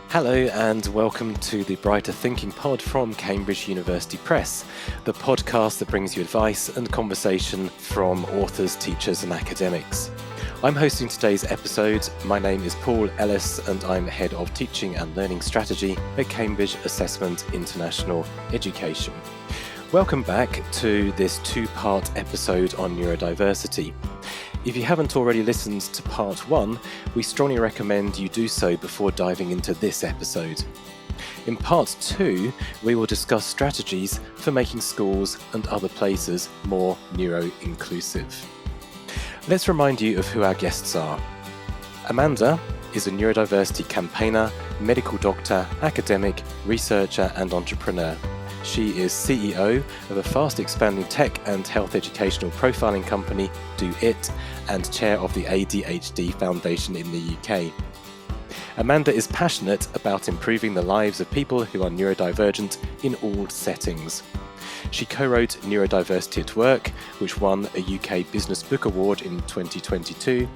Hello and welcome to the Brighter Thinking Pod from Cambridge University Press, the podcast that brings you advice and conversation from authors, teachers and academics. I'm hosting today's episode. My name is Paul Ellis and I'm Head of Teaching and Learning Strategy at Cambridge Assessment International Education. Welcome back to this two-part episode on neurodiversity. If you haven't already listened to part one, we strongly recommend you do so before diving into this episode. In part two, we will discuss strategies for making schools and other places more neuro-inclusive. Let's remind you of who our guests are. Amanda is a neurodiversity campaigner, medical doctor, academic, researcher and entrepreneur. She is CEO of a fast-expanding tech and health educational profiling company, Do It, and chair of the ADHD Foundation in the UK. Amanda is passionate about improving the lives of people who are neurodivergent in all settings. She co-wrote Neurodiversity at Work, which won a UK Business Book Award in 2022,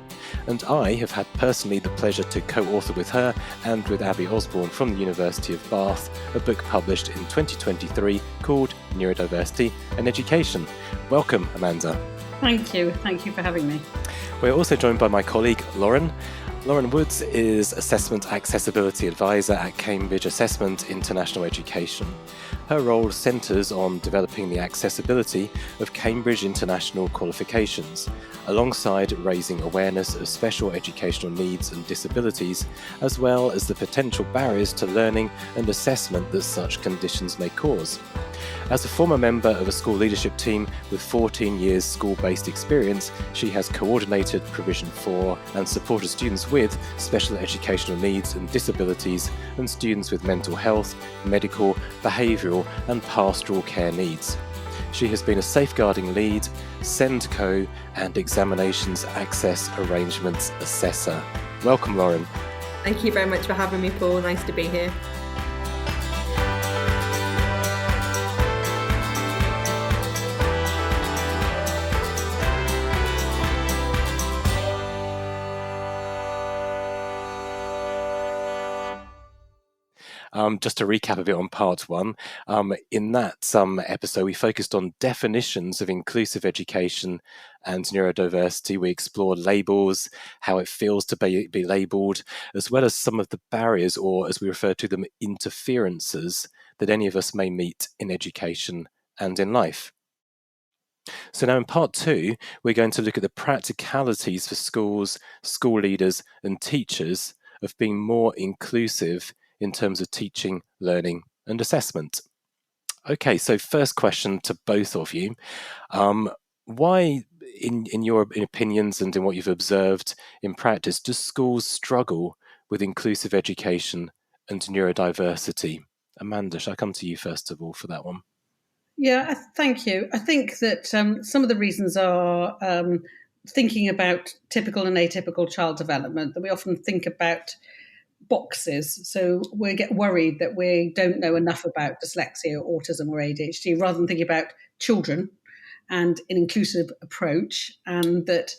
and I have had personally the pleasure to co-author with her and with Abby Osborne from the University of Bath a book published in 2023 called Neurodiversity and Education. Welcome, Amanda. Thank you for having me. We're also joined by my colleague, Lauren. Lauren Woods is Assessment Accessibility Advisor at Cambridge Assessment International Education. Her role centres on developing the accessibility of Cambridge International qualifications, alongside raising awareness of special educational needs and disabilities, as well as the potential barriers to learning and assessment that such conditions may cause. As a former member of a school leadership team with 14 years school-based experience, she has coordinated provision for and supported students with special educational needs and disabilities and students with mental health, medical, behavioural and pastoral care needs. She has been a safeguarding lead, SEND-Co and examinations access arrangements assessor. Welcome, Lauren. Thank you very much for having me, Paul. Nice to be here. Just to recap a bit on part one, in that episode we focused on definitions of inclusive education and neurodiversity. We explored labels, how it feels to be labelled, as well as some of the barriers, or as we refer to them, interferences that any of us may meet in education and in life. So now in part two, we're going to look at the practicalities for schools, school leaders and teachers of being more inclusive in terms of teaching, learning and assessment. Okay, so first question to both of you. Why, in your opinions and in what you've observed in practice, do schools struggle with inclusive education and neurodiversity? Amanda, shall I come to you first of all for that one? Yeah, thank you. I think that some of the reasons are thinking about typical and atypical child development, that we often think about boxes. So we get worried that we don't know enough about dyslexia or autism or ADHD, rather than thinking about children and an inclusive approach. And that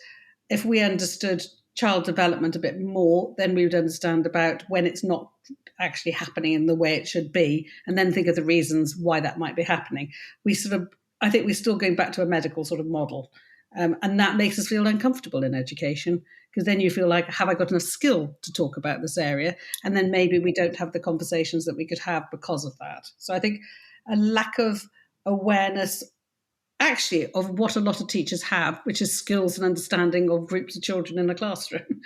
if we understood child development a bit more, then we would understand about when it's not actually happening in the way it should be, and then think of the reasons why that might be happening. I think we're still going back to a medical sort of model. And that makes us feel uncomfortable in education, because then you feel like, have I got enough skill to talk about this area? And then maybe we don't have the conversations that we could have because of that. So I think a lack of awareness, actually, of what a lot of teachers have, which is skills and understanding of groups of children in a classroom,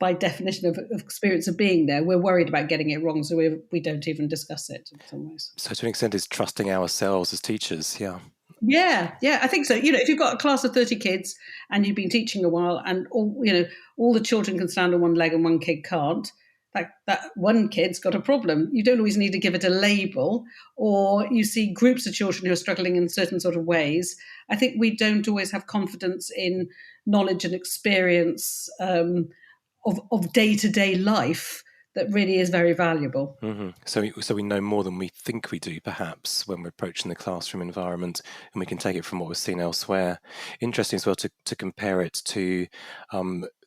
by definition of experience of being there. We're worried about getting it wrong, so we don't even discuss it in some ways. So to an extent, it's trusting ourselves as teachers, yeah. Yeah, I think so. If you've got a class of 30 kids and you've been teaching a while, and all the children can stand on one leg and one kid can't, that one kid's got a problem. You don't always need to give it a label, or you see groups of children who are struggling in certain sort of ways. I think we don't always have confidence in knowledge and experience of day-to-day life that really is very valuable. So we know more than we think we do, perhaps, when we're approaching the classroom environment, and we can take it from what we've seen elsewhere. Interesting as well to compare it to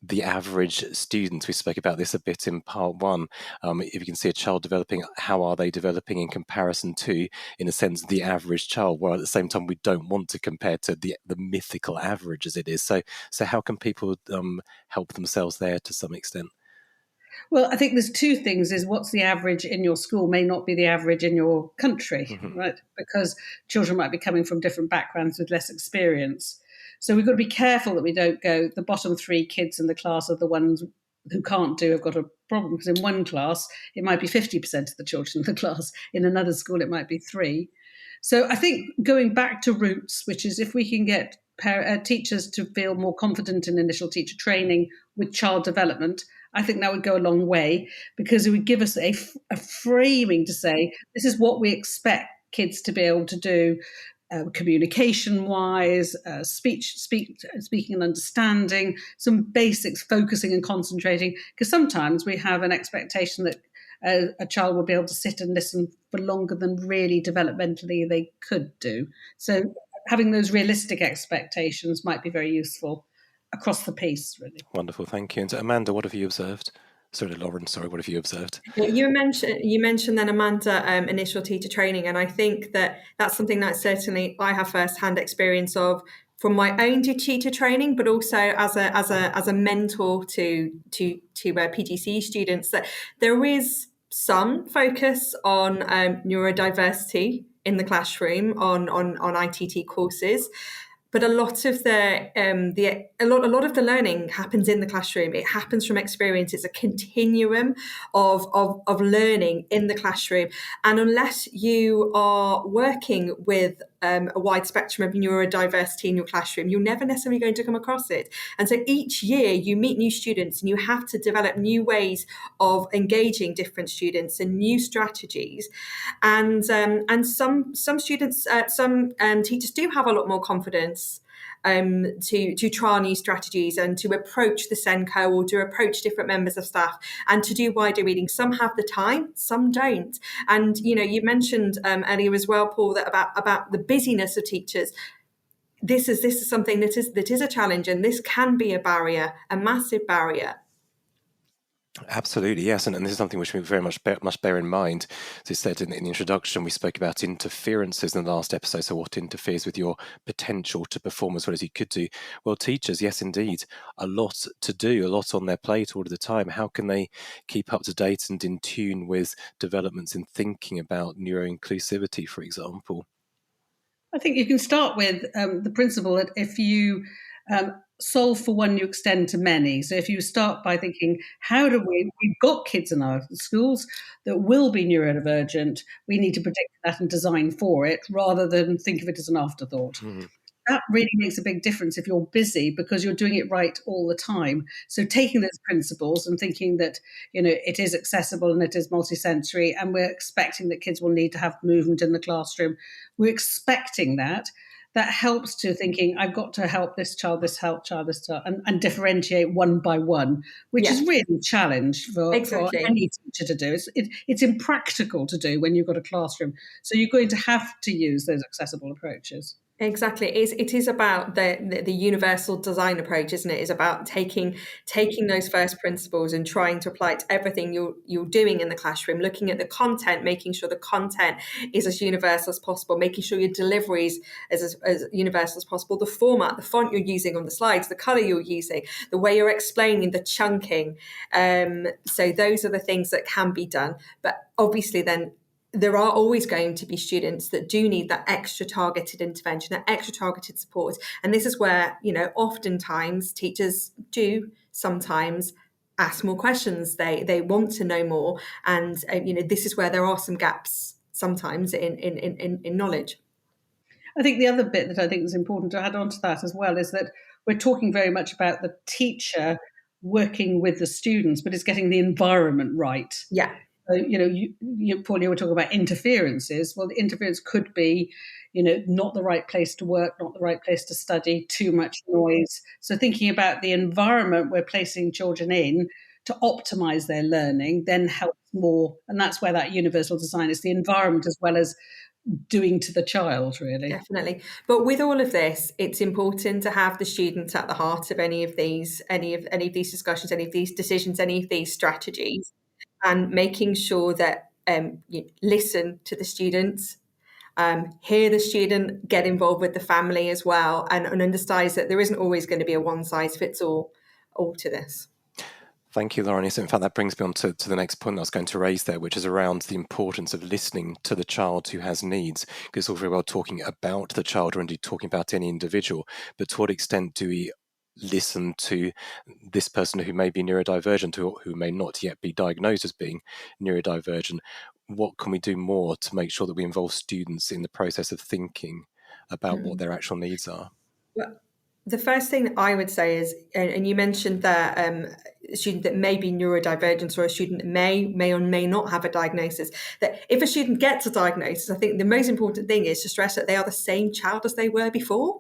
the average student. We spoke about this a bit in part one. If you can see a child developing, how are they developing in comparison to, in a sense, the average child? While at the same time, we don't want to compare to the mythical average as it is. So how can people help themselves there to some extent? Well, I think there's two things: is what's the average in your school may not be the average in your country, right? Because children might be coming from different backgrounds with less experience. So we've got to be careful that we don't go, the bottom 3 kids in the class are the ones who can't do, have got a problem. Because in one class, it might be 50% of the children in the class. In another school, it might be 3. So I think going back to roots, which is if we can get teachers to feel more confident in initial teacher training with child development, I think that would go a long way, because it would give us a framing to say, this is what we expect kids to be able to do, communication-wise, speaking and understanding, some basics, focusing and concentrating, because sometimes we have an expectation that a child will be able to sit and listen for longer than really developmentally they could do. So having those realistic expectations might be very useful across the piece, really. Wonderful, thank you. And Amanda, what have you observed? Lauren, what have you observed? You mentioned then, Amanda, initial teacher training, and I think that's something that certainly I have first-hand experience of from my own teacher training, but also as a mentor to PGCE students, that there is some focus on neurodiversity in the classroom on ITT courses. But a lot of a lot of the learning happens in the classroom. It happens from experience. It's a continuum of learning in the classroom. And unless you are working with a wide spectrum of neurodiversity in your classroom, you're never necessarily going to come across it. And so each year you meet new students and you have to develop new ways of engaging different students and new strategies. And some students, some teachers do have a lot more confidence to trial new strategies and to approach the SENCO or to approach different members of staff and to do wider reading. Some have the time, some don't. And you mentioned earlier as well, Paul, that about the busyness of teachers. This is something that is a challenge, and this can be a barrier, a massive barrier. Absolutely, yes, and this is something which we very much must bear in mind. As you said in the introduction, we spoke about interferences in the last episode, so what interferes with your potential to perform as well as you could do. Well, teachers, yes, indeed, a lot to do, a lot on their plate all of the time. How can they keep up to date and in tune with developments in thinking about neuroinclusivity, for example? I think you can start with the principle that if you solve for one, you extend to many. So if you start by thinking, we've got kids in our schools that will be neurodivergent, we need to predict that and design for it, rather than think of it as an afterthought. That really makes a big difference if you're busy, because you're doing it right all the time. So taking those principles and thinking that, it is accessible and it is multisensory, and we're expecting that kids will need to have movement in the classroom. We're expecting that. That helps to thinking, I've got to help this child, this child, and differentiate one by one, which is really a challenge for any teacher to do. It's impractical to do when you've got a classroom. So you're going to have to use those accessible approaches. Exactly. It is about the universal design approach, isn't it? It's about taking those first principles and trying to apply it to everything you're doing in the classroom, looking at the content, making sure the content is as universal as possible, making sure your delivery is as universal as possible, the format, the font you're using on the slides, the color you're using, the way you're explaining, the chunking. So those are the things that can be done. But obviously then, there are always going to be students that do need that extra targeted intervention, that extra targeted support. And this is where, oftentimes teachers do sometimes ask more questions. They want to know more. And, this is where there are some gaps sometimes in knowledge. I think the other bit that I think is important to add on to that as well is that we're talking very much about the teacher working with the students, but it's getting the environment right. Yeah. So, Paul, you were talking about interferences. Well, the interference could be, not the right place to work, not the right place to study, too much noise. So thinking about the environment we're placing children in to optimize their learning then helps more. And that's where that universal design is the environment as well as doing to the child, really. Definitely. But with all of this, it's important to have the students at the heart of any of these discussions, any of these decisions, any of these strategies, and making sure that you listen to the students, hear the student, get involved with the family as well, and understand that there isn't always going to be a one-size-fits-all to this. Thank you, Lauren. In fact, that brings me on to the next point I was going to raise there, which is around the importance of listening to the child who has needs. Because it's all very well talking about the child or indeed talking about any individual, but to what extent do we listen to this person who may be neurodivergent or who may not yet be diagnosed as being neurodivergent? What can we do more to make sure that we involve students in the process of thinking about what their actual needs are? Well, the first thing that I would say is, and you mentioned that a student that may be neurodivergent or a student that may or may not have a diagnosis, that if a student gets a diagnosis, I think the most important thing is to stress that they are the same child as they were before.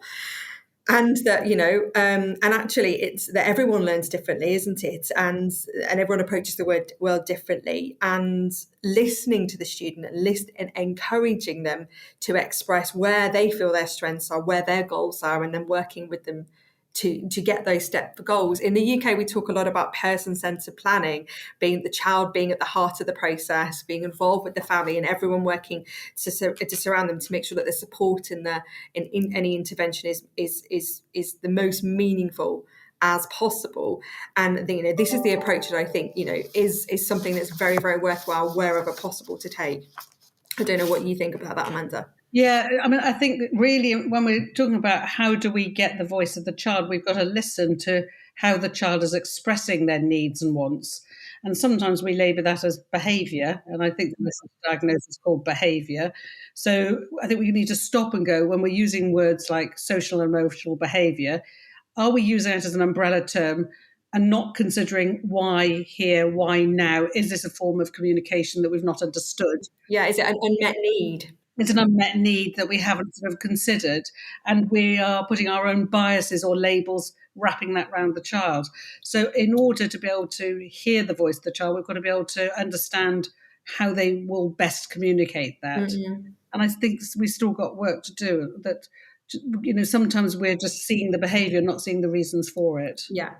And that, and actually it's that everyone learns differently, isn't it? And everyone approaches the world differently. And listening to the student and encouraging them to express where they feel their strengths are, where their goals are, and then working with them to get those step goals. In the UK, we talk a lot about person-centered planning, being the child being at the heart of the process, being involved with the family, and everyone working to surround them to make sure that the support in any intervention is the most meaningful as possible. And this is the approach that I think is something that's very, very worthwhile wherever possible to take. I don't know what you think about that, Amanda. Yeah, I mean, I think really when we're talking about how do we get the voice of the child, we've got to listen to how the child is expressing their needs and wants. And sometimes we label that as behaviour, and I think this diagnosis is called behaviour. So I think we need to stop and go, when we're using words like social and emotional behaviour, are we using it as an umbrella term and not considering why here, why now? Is this a form of communication that we've not understood? Yeah, is it an unmet need? It's an unmet need that we haven't sort of considered, and we are putting our own biases or labels, wrapping that around the child. So in order to be able to hear the voice of the child, we've got to be able to understand how they will best communicate that. Mm-hmm. And I think we've still got work to do, that sometimes we're just seeing the behaviour, not seeing the reasons for it. Yeah.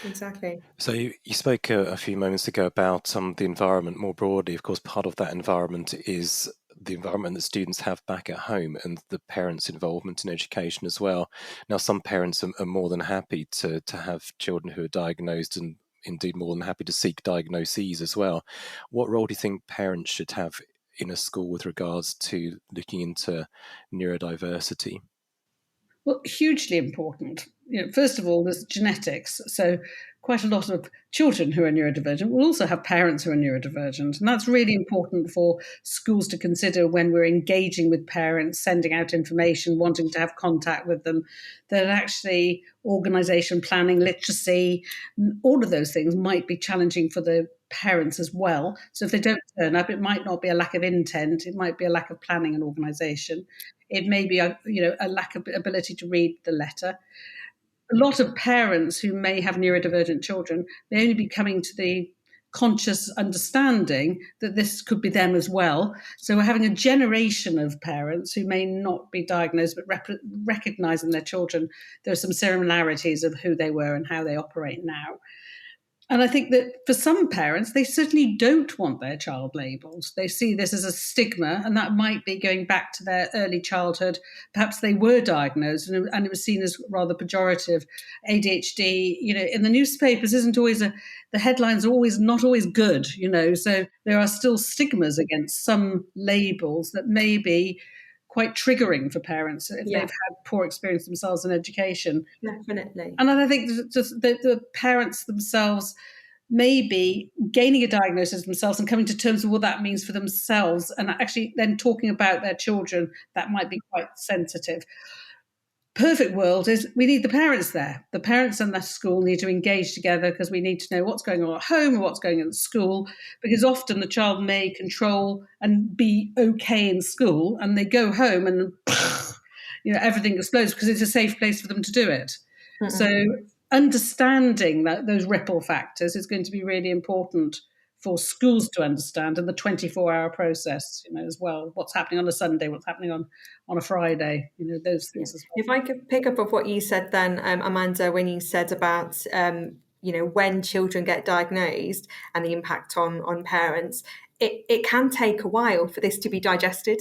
Exactly. So you spoke a few moments ago about the environment more broadly. Of course, part of that environment is the environment that students have back at home and the parents' involvement in education as well. Now, some parents are more than happy to have children who are diagnosed, and indeed more than happy to seek diagnoses as well. What role do you think parents should have in a school with regards to looking into neurodiversity? Well, hugely important. First of all, there's genetics. So quite a lot of children who are neurodivergent will also have parents who are neurodivergent. And that's really important for schools to consider when we're engaging with parents, sending out information, wanting to have contact with them, that actually organisation, planning, literacy, all of those things might be challenging for the parents as well. So if they don't turn up, it might not be a lack of intent, it might be a lack of planning and organisation. It may be a lack of ability to read the letter. A lot of parents who may have neurodivergent children may only be coming to the conscious understanding that this could be them as well. So we're having a generation of parents who may not be diagnosed, but recognising their children. There are some similarities of who they were and how they operate now. And I think that for some parents, they certainly don't want their child labelled. They see this as a stigma, and that might be going back to their early childhood. Perhaps they were diagnosed and it was seen as rather pejorative. ADHD, in the newspapers isn't always the headlines are always not always good, so there are still stigmas against some labels that may be quite triggering for parents if they've had poor experience themselves in education. Definitely. And I think just the parents themselves may be gaining a diagnosis themselves and coming to terms with what that means for themselves, and actually then talking about their children, that might be quite sensitive. Perfect world is we need the parents there. The parents and the school need to engage together, because we need to know what's going on at home and what's going on at school, because often the child may control and be okay in school, and they go home and everything explodes because it's a safe place for them to do it. Mm-hmm. So understanding that those ripple factors is going to be really important for schools to understand, and the 24-hour process, as well. What's happening on a Sunday, what's happening on a Friday, those things as well. If I could pick up of what you said then, Amanda, when you said about when children get diagnosed and the impact on parents, it can take a while for this to be digested,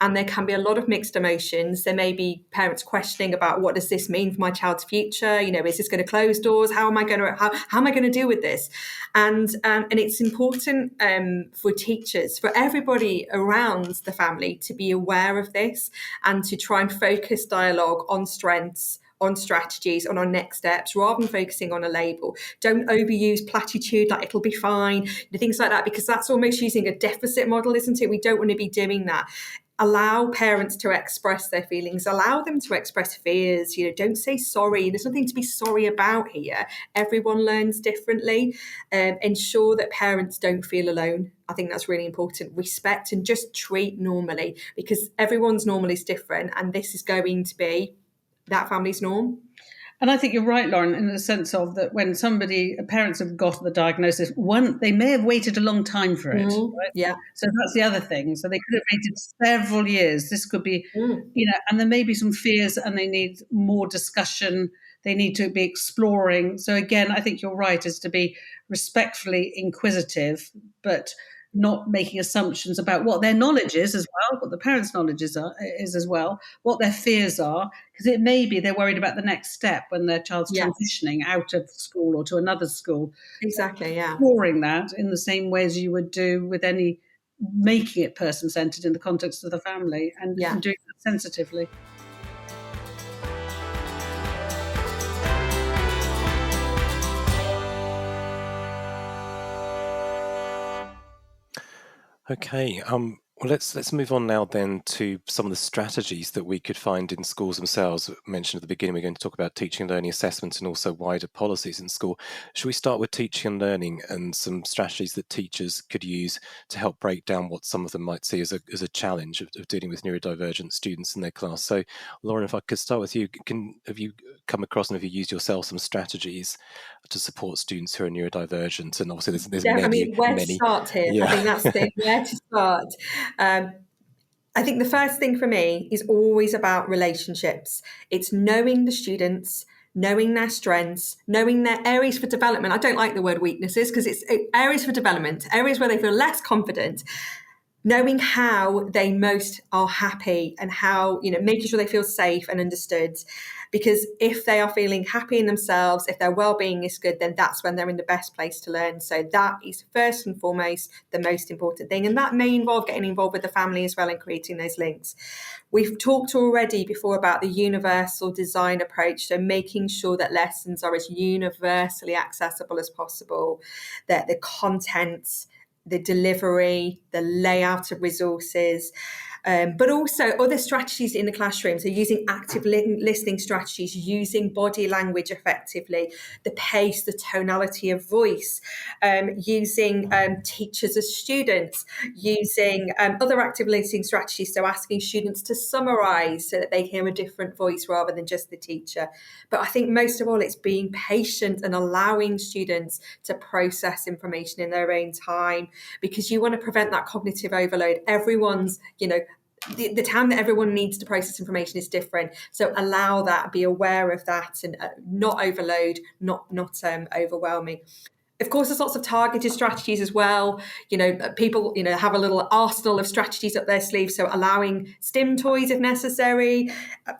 and there can be a lot of mixed emotions. There may be parents questioning about, what does this mean for my child's future? Is this going to close doors? How am I going to deal with this? And it's important for teachers, for everybody around the family, to be aware of this and to try and focus dialogue on strengths, on strategies, on our next steps, rather than focusing on a label. Don't overuse platitude like it'll be fine, things like that, because that's almost using a deficit model, isn't it? We don't want to be doing that. Allow parents to express their feelings, allow them to express fears. Don't say sorry. There's nothing to be sorry about here. Everyone learns differently. Ensure that parents don't feel alone. I think that's really important. Respect and just treat normally, because everyone's normal is different, and this is going to be that family's norm. And I think you're right, Lauren, in the sense of that when parents have got the diagnosis, they may have waited a long time for it. Right? Yeah. So that's the other thing. So they could have waited several years. This could be, and there may be some fears, and they need more discussion. They need to be exploring. So again, I think you're right, is to be respectfully inquisitive, but not making assumptions about what their knowledge is as well, what the parents' knowledge is as well, what their fears are, because it may be they're worried about the next step when their child's transitioning out of school or to another school. Exactly, yeah. Exploring that in the same way as you would do with any, making it person-centred in the context of the family, and doing that sensitively. Okay, well, let's move on now then to some of the strategies that we could find in schools themselves. I mentioned at the beginning we're going to talk about teaching and learning assessments and also wider policies in school. Should we start with teaching and learning and some strategies that teachers could use to help break down what some of them might see as a challenge of dealing with neurodivergent students in their class? So, Lauren, if I could start with you, have you come across and have you used yourself some strategies to support students who are neurodivergent? And obviously there's many. Where to start here? Yeah. I think that's the thing, where to start. I think the first thing for me is always about relationships. It's knowing the students, knowing their strengths, knowing their areas for development. I don't like the word weaknesses, because it's areas for development, areas where they feel less confident. Knowing how they most are happy and how, making sure they feel safe and understood. Because if they are feeling happy in themselves, if their well-being is good, then that's when they're in the best place to learn. So that is first and foremost the most important thing. And that may involve getting involved with the family as well and creating those links. We've talked already before about the universal design approach. So making sure that lessons are as universally accessible as possible, that the contents, the delivery, the layout of resources, but also other strategies in the classroom. So using active listening strategies, using body language effectively, the pace, the tonality of voice, using teachers as students, using other active listening strategies. So asking students to summarise so that they hear a different voice rather than just the teacher. But I think most of all, it's being patient and allowing students to process information in their own time, because you want to prevent that cognitive overload. Everyone's, the time that everyone needs to process information is different. So allow that, be aware of that, and not overload, not overwhelming. Of course, there's lots of targeted strategies as well. People, have a little arsenal of strategies up their sleeve. So allowing STEM toys if necessary,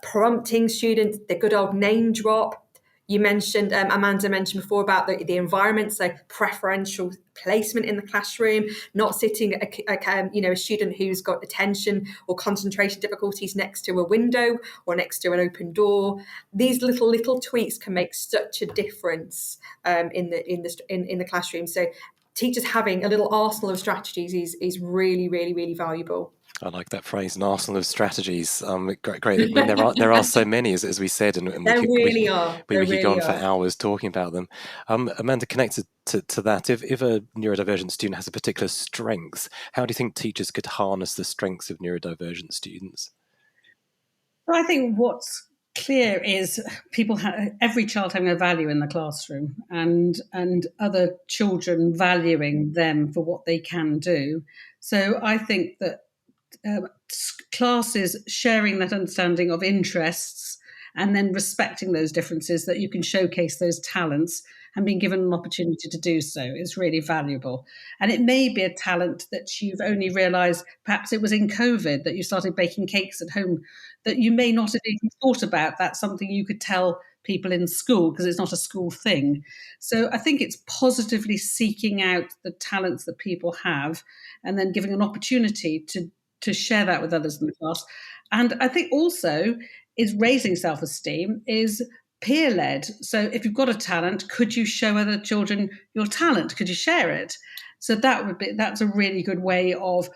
prompting students, the good old name drop. You mentioned, Amanda mentioned before about the environment, so preferential placement in the classroom, not sitting a student who's got attention or concentration difficulties next to a window or next to an open door. These little tweaks can make such a difference in the classroom. So teachers having a little arsenal of strategies is really, really, really valuable. I like that phrase, an arsenal of strategies. Great. I mean, there are so many, as we said, and we could go on for hours talking about them. Amanda, connected to that, if a neurodivergent student has a particular strength, how do you think teachers could harness the strengths of neurodivergent students? I think what's clear is every child having a value in the classroom, and other children valuing them for what they can do. So I think that classes sharing that understanding of interests and then respecting those differences, that you can showcase those talents and being given an opportunity to do so, is really valuable. And it may be a talent that you've only realised, perhaps it was in COVID that you started baking cakes at home, that you may not have even thought about. That's something you could tell people in school because it's not a school thing. So I think it's positively seeking out the talents that people have and then giving an opportunity to share that with others in the class. And I think also is raising self-esteem is peer-led. So if you've got a talent, could you show other children your talent? Could you share it? So that's a really good way of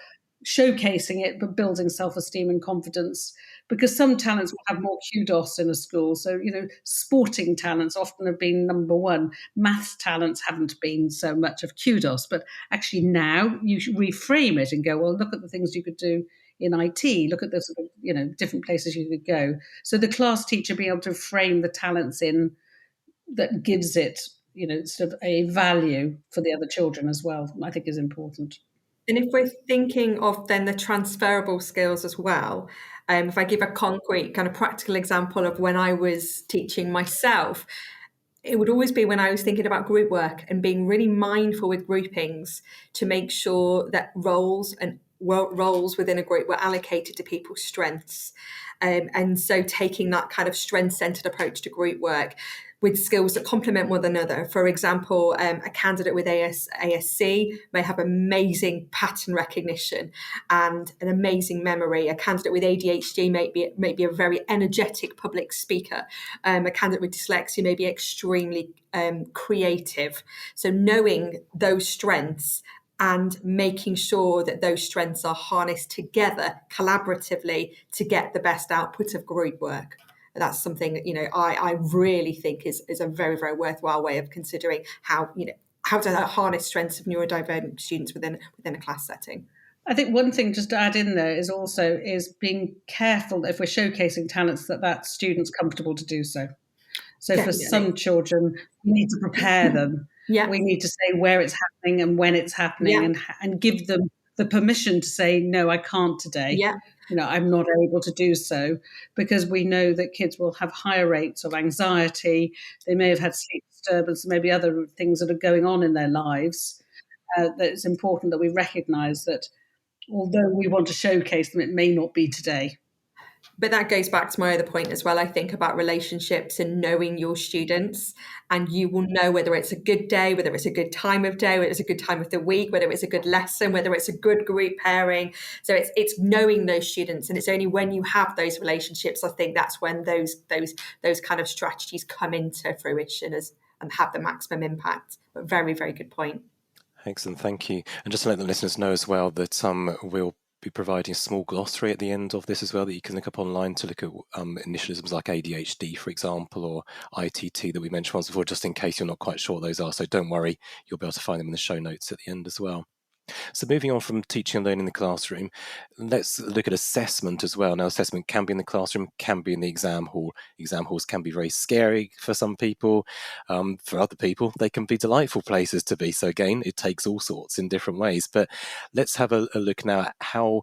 showcasing it, but building self-esteem and confidence, because some talents will have more kudos in a school. So, sporting talents often have been number one. Maths talents haven't been so much of kudos, but actually now you should reframe it and go, well, look at the things you could do in IT, look at the sort of, different places you could go. So the class teacher being able to frame the talents in that gives it, sort of a value for the other children as well, I think is important. And if we're thinking of then the transferable skills as well, if I give a concrete kind of practical example of when I was teaching myself, it would always be when I was thinking about group work and being really mindful with groupings to make sure that roles within a group were allocated to people's strengths. And so taking that kind of strength-centered approach to group work with skills that complement one another. For example, a candidate with ASC may have amazing pattern recognition and an amazing memory. A candidate with ADHD may be a very energetic public speaker. A candidate with dyslexia may be extremely creative. So knowing those strengths and making sure that those strengths are harnessed together collaboratively to get the best output of group work. That's something that, I really think is a very, very worthwhile way of considering how to harness strengths of neurodivergent students within a class setting. I think one thing just to add in there is being careful if we're showcasing talents that student's comfortable to do so. So Definitely. For some children, we need to prepare them. Yeah. We need to say where it's happening and when it's happening, and give them the permission to say, no, I can't today. Yeah. I'm not able to do so, because we know that kids will have higher rates of anxiety. They may have had sleep disturbance, maybe other things that are going on in their lives. That it's important that we recognise that although we want to showcase them, it may not be today. But that goes back to my other point as well, I think, about relationships and knowing your students. And you will know whether it's a good day, whether it's a good time of day, whether it's a good time of the week, whether it's a good lesson, whether it's a good group pairing. So it's knowing those students. And it's only when you have those relationships, I think that's when those kind of strategies come into fruition and have the maximum impact. But very, very good point. Excellent, thank you. And just to let the listeners know as well that we'll be providing a small glossary at the end of this as well that you can look up online to look at initialisms like ADHD, for example, or ITT that we mentioned once before, just in case you're not quite sure what those are. So don't worry, you'll be able to find them in the show notes at the end as well. So moving on from teaching and learning in the classroom, let's look at assessment as well. Now, assessment can be in the classroom, can be in the exam hall. Exam halls can be very scary for some people. For other people, they can be delightful places to be. So again, it takes all sorts in different ways. But let's have a look now at how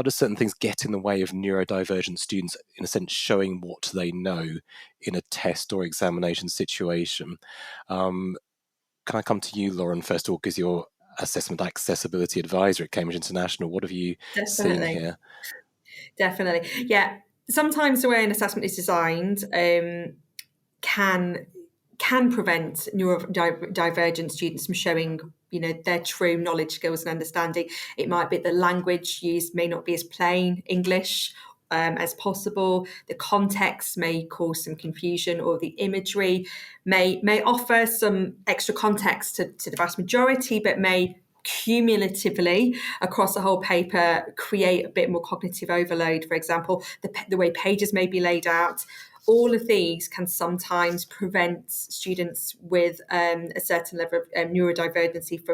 do certain things get in the way of neurodivergent students, in a sense, showing what they know in a test or examination situation. Can I come to you, Lauren, first of all, because you're Assessment Accessibility Advisor at Cambridge International. What have you seen here? Definitely. Yeah. Sometimes the way an assessment is designed can prevent neurodivergent students from showing, their true knowledge, skills and understanding. It might be the language used may not be as plain English as possible. The context may cause some confusion, or the imagery may offer some extra context to the vast majority, but may cumulatively across the whole paper create a bit more cognitive overload. For example, the way pages may be laid out. All of these can sometimes prevent students with a certain level of neurodivergency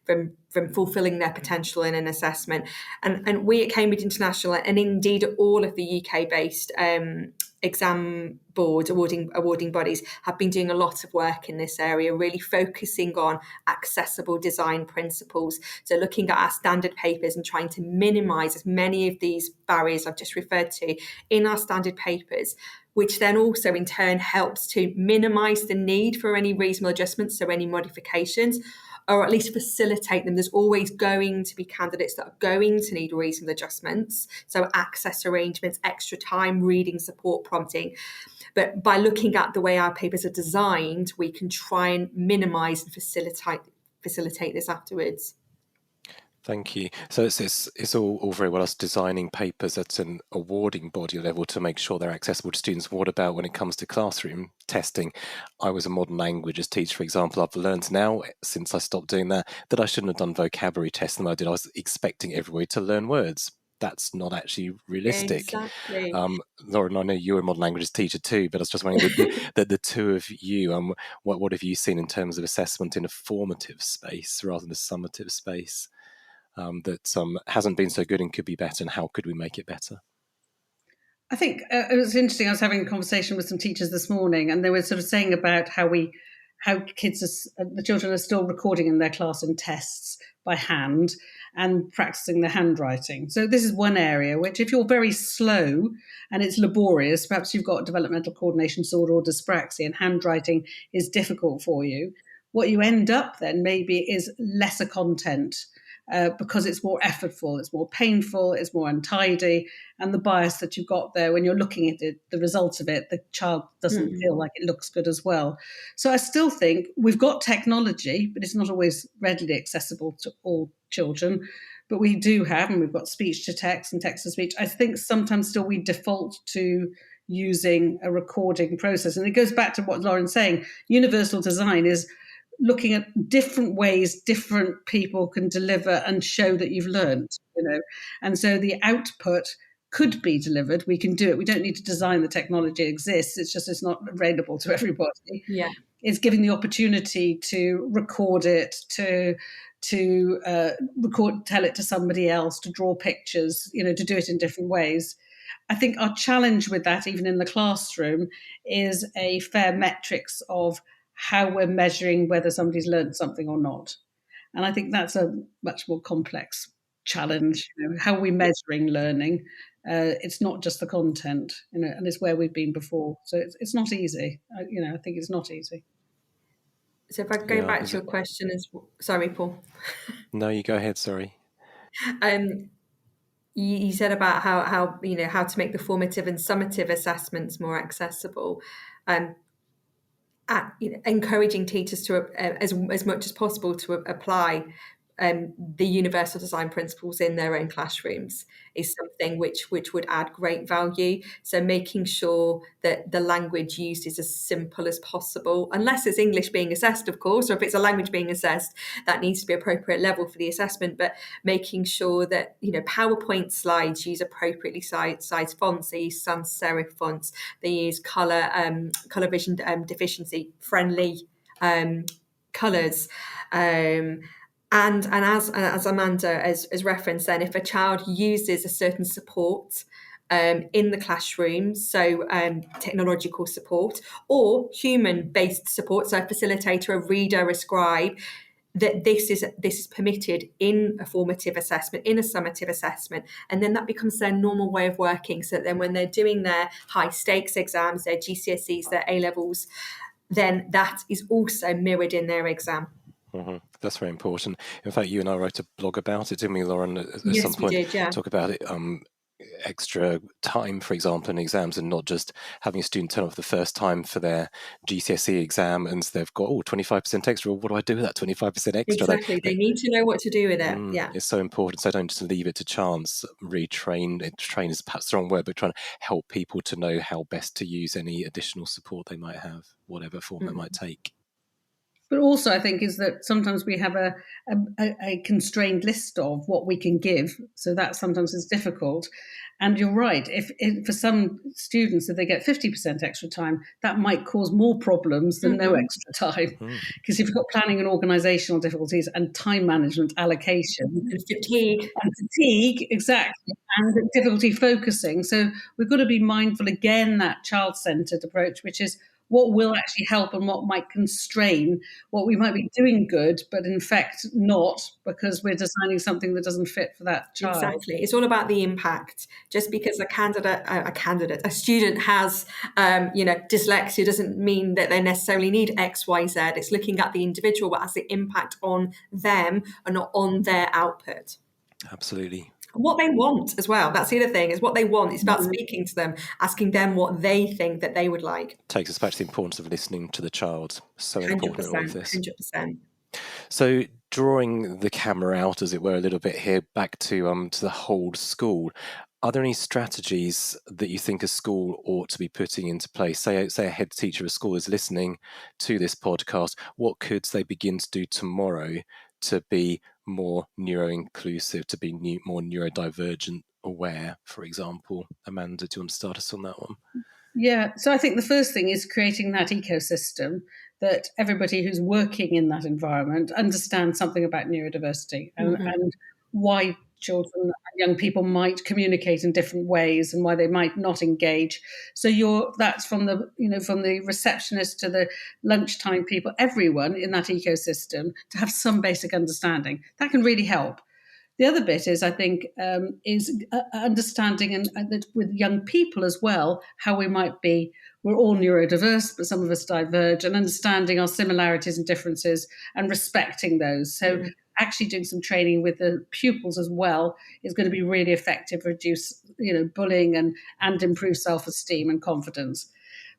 from fulfilling their potential in an assessment. And we at Cambridge International, and indeed all of the UK-based exam boards, awarding bodies have been doing a lot of work in this area, really focusing on accessible design principles. So looking at our standard papers and trying to minimise as many of these barriers I've just referred to in our standard papers, which then also in turn helps to minimise the need for any reasonable adjustments, so any modifications, or at least facilitate them. There's always going to be candidates that are going to need reasonable adjustments, so access arrangements, extra time, reading support, prompting. But by looking at the way our papers are designed, we can try and minimise and facilitate this afterwards. Thank you. So it's all very well us designing papers at an awarding body level to make sure they're accessible to students. What about when it comes to classroom testing? I was a modern languages teacher, for example. I've learned now, since I stopped doing that I shouldn't have done vocabulary tests than I did. I was expecting everybody to learn words. That's not actually realistic. Exactly. Lauren, I know you're a modern languages teacher too, but I was just wondering that the two of you, what have you seen in terms of assessment in a formative space rather than a summative space? That hasn't been so good and could be better, and how could we make it better? I think it was interesting. I was having a conversation with some teachers this morning, and they were sort of saying about how the children are still recording in their class in tests by hand and practicing their handwriting. So this is one area which, if you're very slow and it's laborious, perhaps you've got developmental coordination disorder or dyspraxia, and handwriting is difficult for you, what you end up then maybe is lesser content. Because it's more effortful, it's more painful, it's more untidy, and the bias that you've got there when you're looking at it, the results of it, the child doesn't feel like it looks good as well. So I still think we've got technology, but it's not always readily accessible to all children. But we do have, and we've got speech to text and text to speech. I think sometimes still we default to using a recording process. And it goes back to what Lauren's saying. Universal design is looking at different ways different people can deliver and show that you've learned, and so the output could be delivered. We can do it. We don't need to design the technology. It exists. It's just it's not available to everybody. Yeah, it's giving the opportunity to record it, to record, tell it to somebody else, to draw pictures, to do it in different ways. I think our challenge with that, even in the classroom, is a fair metrics of how we're measuring whether somebody's learned something or not. And I think that's a much more complex challenge. How are we measuring learning? It's not just the content, and it's where we've been before. So it's not easy. I think it's not easy. So if I go back to your question, sorry, Paul. No, you go ahead. Sorry. You said about how to make the formative and summative assessments more accessible. Encouraging teachers to as much as possible to apply the universal design principles in their own classrooms is something which would add great value. So making sure that the language used is as simple as possible, unless it's English being assessed, of course, or if it's a language being assessed, that needs to be appropriate level for the assessment. But making sure that PowerPoint slides use appropriately sized fonts. They use sans serif fonts. They use color vision deficiency friendly colors. And as Amanda has referenced, then if a child uses a certain support in the classroom, so technological support or human-based support, so a facilitator, a reader, a scribe, that this is permitted in a formative assessment, in a summative assessment, and then that becomes their normal way of working. So that then when they're doing their high stakes exams, their GCSEs, their A-levels, then that is also mirrored in their exam. Mm-hmm. That's very important. In fact, you and I wrote a blog about it, didn't we, Lauren? At yes, some point, we did, yeah. Talk about it. Extra time, for example, in exams, and not just having a student turn off the first time for their GCSE exam and they've got 25% extra. Well, what do I do with that 25% extra? Exactly. They need to know what to do with it. Yeah, it's so important. So don't just leave it to chance. Retrain. Train is perhaps the wrong word, but trying to help people to know how best to use any additional support they might have, whatever form that might take. But also, I think, is that sometimes we have a constrained list of what we can give. So that sometimes is difficult. And you're right. If for some students, if they get 50% extra time, that might cause more problems than no extra time. Because if you've got planning and organisational difficulties and time management allocation. And fatigue. And fatigue, exactly. And difficulty focusing. So we've got to be mindful, again, that child-centred approach, which is what will actually help and what might constrain what we might be doing good, but in fact not, because we're designing something that doesn't fit for that child. Exactly. It's all about the impact. Just because a student has, dyslexia doesn't mean that they necessarily need X, Y, Z. It's looking at the individual, what has the impact on them and not on their output. Absolutely. What they want as well. That's the other thing, is what they want. It's about speaking to them, asking them what they think that they would like. Takes us back to the importance of listening to the child. So important in all of this. 100%. So drawing the camera out, as it were, a little bit here, back to the whole school. Are there any strategies that you think a school ought to be putting into place? Say a head teacher of a school is listening to this podcast. What could they begin to do tomorrow to be more neuro-inclusive, to be more neurodivergent aware, for example? Amanda, do you want to start us on that one? Yeah, so I think the first thing is creating that ecosystem that everybody who's working in that environment understands something about neurodiversity and why children and young people might communicate in different ways and why they might not engage. So that's from the receptionist to the lunchtime people, everyone in that ecosystem to have some basic understanding. That can really help. The other bit is, I think, is understanding and that with young people as well, how we might be, we're all neurodiverse, but some of us diverge, and understanding our similarities and differences and respecting those. So actually doing some training with the pupils as well is going to be really effective, reduce, bullying and improve self-esteem and confidence.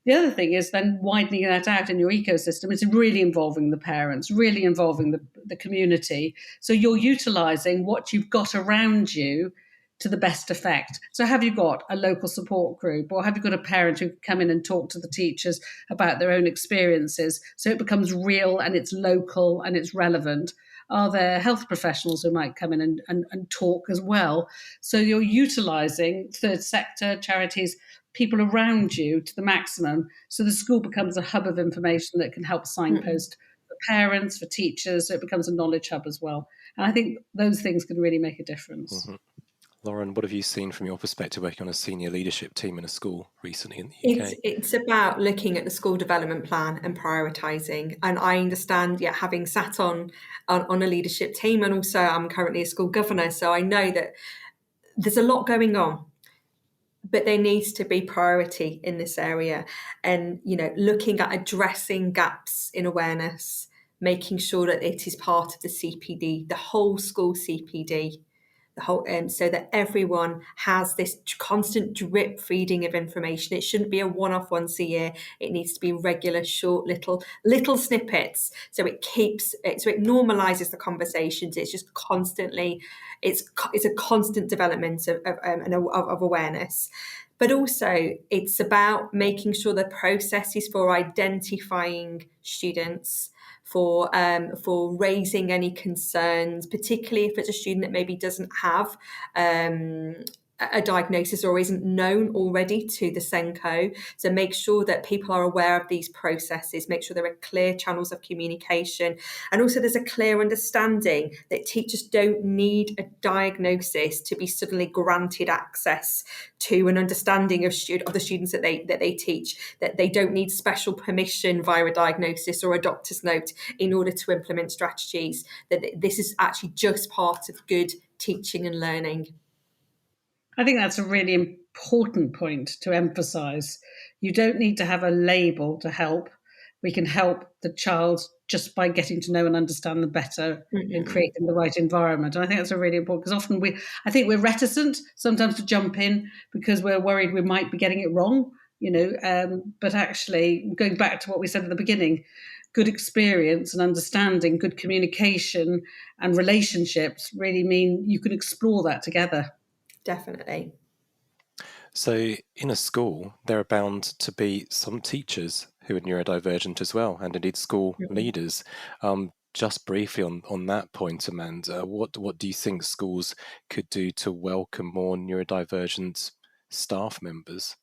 The other thing is then widening that out in your ecosystem. It's really involving the parents, really involving the community. So you're utilising what you've got around you to the best effect. So have you got a local support group, or have you got a parent who can come in and talk to the teachers about their own experiences so it becomes real and it's local and it's relevant? Are there health professionals who might come in and talk as well? So you're utilising third sector, charities, people around you to the maximum. So the school becomes a hub of information that can help signpost for parents, for teachers. So it becomes a knowledge hub as well. And I think those things can really make a difference. Lauren, what have you seen from your perspective working on a senior leadership team in a school recently in the UK? It's about looking at the school development plan and prioritising. And I understand, having sat on a leadership team, and also I'm currently a school governor, so I know that there's a lot going on. But there needs to be priority in this area, and looking at addressing gaps in awareness, making sure that it is part of the CPD, the whole school CPD, so that everyone has this constant drip feeding of information. It shouldn't be a one-off once a year. It needs to be regular, short, little snippets. So it normalizes the conversations. It's just constantly, it's a constant development of awareness. But also it's about making sure the processes for identifying students, for raising any concerns, particularly if it's a student that maybe doesn't have a diagnosis or isn't known already to the SENCO. So make sure that people are aware of these processes, make sure there are clear channels of communication. And also there's a clear understanding that teachers don't need a diagnosis to be suddenly granted access to an understanding of the students that they teach, that they don't need special permission via a diagnosis or a doctor's note in order to implement strategies, that this is actually just part of good teaching and learning. I think that's a really important point to emphasise. You don't need to have a label to help. We can help the child just by getting to know and understand them better and creating the right environment. And I think that's a really important, because often I think we're reticent sometimes to jump in because we're worried we might be getting it wrong, but actually going back to what we said at the beginning, good experience and understanding, good communication and relationships really mean you can explore that together. Definitely. So in a school, there are bound to be some teachers who are neurodivergent as well, and indeed school leaders. Just briefly on that point, Amanda, what do you think schools could do to welcome more neurodivergent staff members?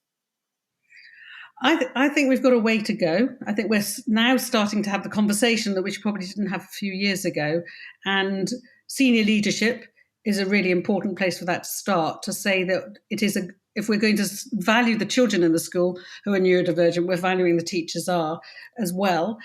I think we've got a way to go. I think we're now starting to have the conversation that we probably didn't have a few years ago. And senior leadership is a really important place for that to start, to say that if we're going to value the children in the school who are neurodivergent, we're valuing the teachers are as well.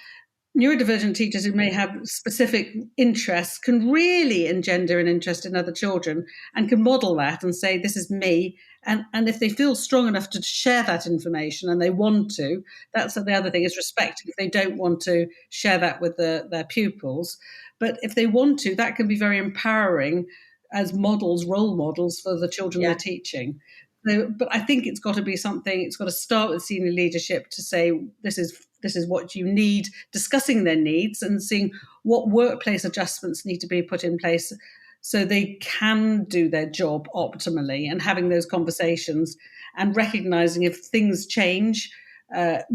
Neurodivergent teachers who may have specific interests can really engender an interest in other children and can model that and say, this is me. And if they feel strong enough to share that information and they want to, that's the other thing, is respecting if they don't want to share that with their pupils. But if they want to, that can be very empowering as models, role models for the children they're teaching. So, but I think it's got to be something, it's got to start with senior leadership to say, this is what you need, discussing their needs and seeing what workplace adjustments need to be put in place so they can do their job optimally, and having those conversations and recognizing if things change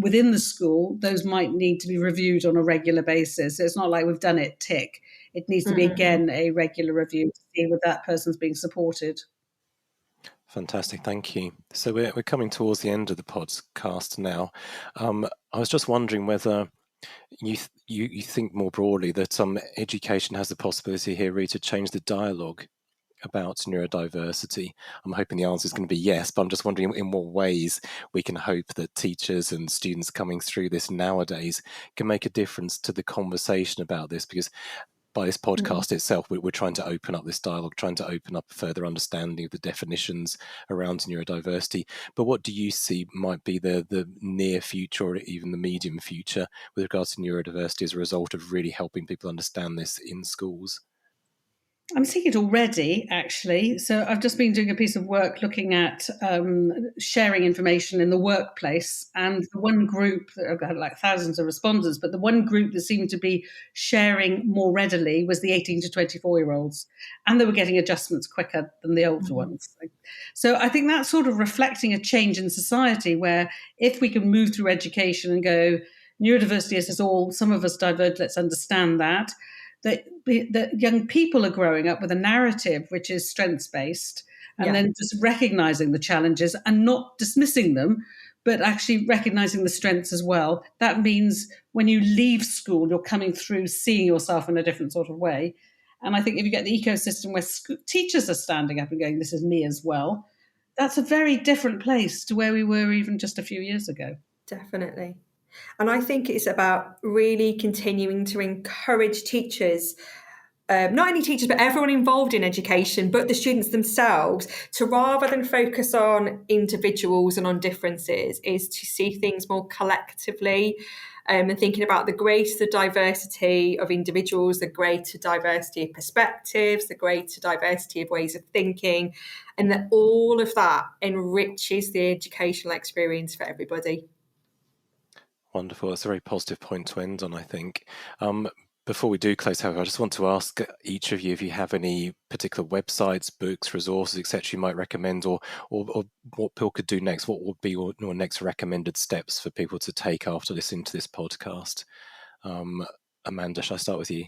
within the school, those might need to be reviewed on a regular basis. So it's not like we've done it, tick. It needs to be, again, a regular review to see whether that person's being supported. Fantastic, thank you. So we're coming towards the end of the podcast now. I was just wondering whether you think more broadly that education has the possibility here really to change the dialogue about neurodiversity. I'm hoping the answer is going to be yes, but I'm just wondering in what ways we can hope that teachers and students coming through this nowadays can make a difference to the conversation about this, because by this podcast itself, we're trying to open up this dialogue, trying to open up a further understanding of the definitions around neurodiversity. But what do you see might be the near future or even the medium future with regards to neurodiversity as a result of really helping people understand this in schools? I'm seeing it already, actually. So I've just been doing a piece of work looking at sharing information in the workplace. And the one group, I've got like thousands of respondents, but the one group that seemed to be sharing more readily was the 18 to 24-year-olds. And they were getting adjustments quicker than the older ones. So I think that's sort of reflecting a change in society, where if we can move through education and go, neurodiversity is us all, some of us diverge, let's understand that young people are growing up with a narrative which is strengths-based, and then just recognizing the challenges and not dismissing them, but actually recognizing the strengths as well. That means when you leave school, you're coming through seeing yourself in a different sort of way. And I think if you get the ecosystem where teachers are standing up and going, this is me as well, that's a very different place to where we were even just a few years ago. Definitely. And I think it's about really continuing to encourage teachers, not only teachers, but everyone involved in education, but the students themselves, to rather than focus on individuals and on differences, is to see things more collectively, and thinking about the greater diversity of individuals, the greater diversity of perspectives, the greater diversity of ways of thinking, and that all of that enriches the educational experience for everybody. Wonderful. That's a very positive point to end on, I think. Before we do close, however, I just want to ask each of you if you have any particular websites, books, resources, etc. you might recommend, or what people could do next. What would be your next recommended steps for people to take after listening to this podcast? Amanda, shall I start with you?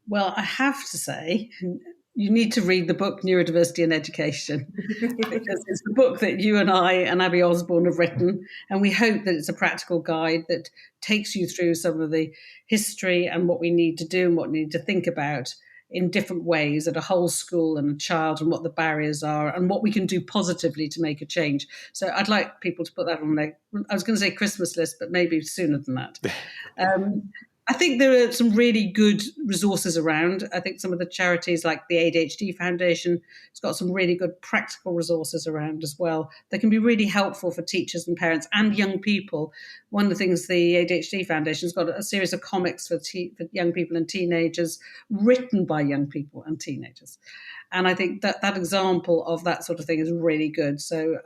Well, I have to say, you need to read the book Neurodiversity in Education, because it's the book that you and I and Abby Osborne have written, and we hope that it's a practical guide that takes you through some of the history and what we need to do and what we need to think about in different ways at a whole school and a child, and what the barriers are and what we can do positively to make a change. So I'd like people to put that on their, I was going to say Christmas list, but maybe sooner than that. I think there are some really good resources around. I think some of the charities like the ADHD Foundation has got some really good practical resources around as well that can be really helpful for teachers and parents and young people. One of the things the ADHD Foundation has got a series of comics for young people and teenagers, written by young people and teenagers. And I think that example of that sort of thing is really good. So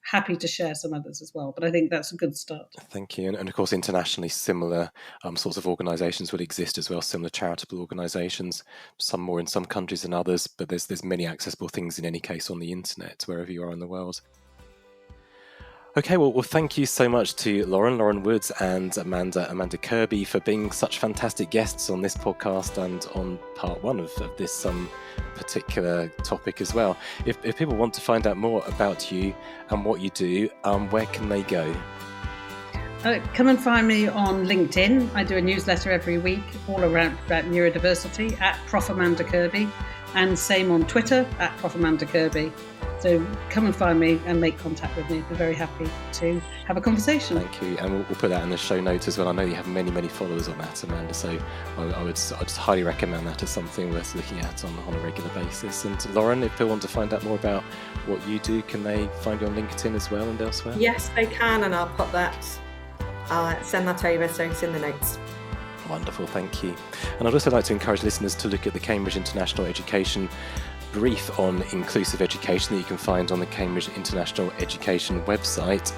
happy to share some others as well, but I think that's a good start. Thank you. And of course, internationally, similar sorts of organisations would exist as well, similar charitable organisations, some more in some countries than others, but there's many accessible things in any case on the internet, wherever you are in the world. Okay, well, thank you so much to Lauren Woods and Amanda Kirby for being such fantastic guests on this podcast and on part one of this particular topic as well. If people want to find out more about you and what you do, where can they go? Come and find me on LinkedIn. I do a newsletter every week all around about neurodiversity at Prof. Amanda Kirby, and same on Twitter at Prof. Amanda Kirby. So come and find me and make contact with me. I'd be very happy to have a conversation. Thank you. And we'll put that in the show notes as well. I know you have many followers on that, Amanda, so I'd just highly recommend that as something worth looking at on a regular basis. And Lauren, if people want to find out more about what you do, can they find you on LinkedIn as well and elsewhere? Yes, they can, and I'll put that. I'll send that over, so it's in the notes. Wonderful, thank you. And I'd also like to encourage listeners to look at the Cambridge International Education brief on inclusive education that you can find on the Cambridge International Education website,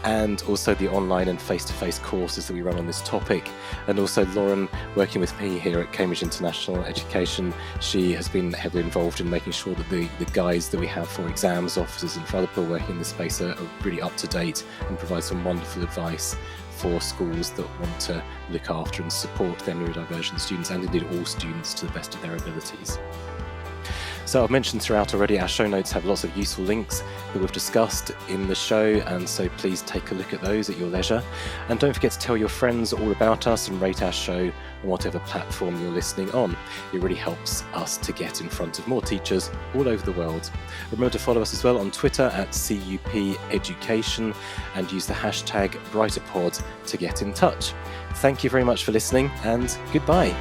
and also the online and face-to-face courses that we run on this topic. And also Lauren, working with me here at Cambridge International Education, she has been heavily involved in making sure that the guides that we have for exams officers and for other people working in this space are really up to date and provide some wonderful advice for schools that want to look after and support their neurodivergent students, and indeed all students, to the best of their abilities. So I've mentioned throughout already, our show notes have lots of useful links that we've discussed in the show, and so please take a look at those at your leisure. And don't forget to tell your friends all about us and rate our show on whatever platform you're listening on. It really helps us to get in front of more teachers all over the world. Remember to follow us as well on Twitter at CUP Education and use the hashtag BrighterPod to get in touch. Thank you very much for listening, and goodbye.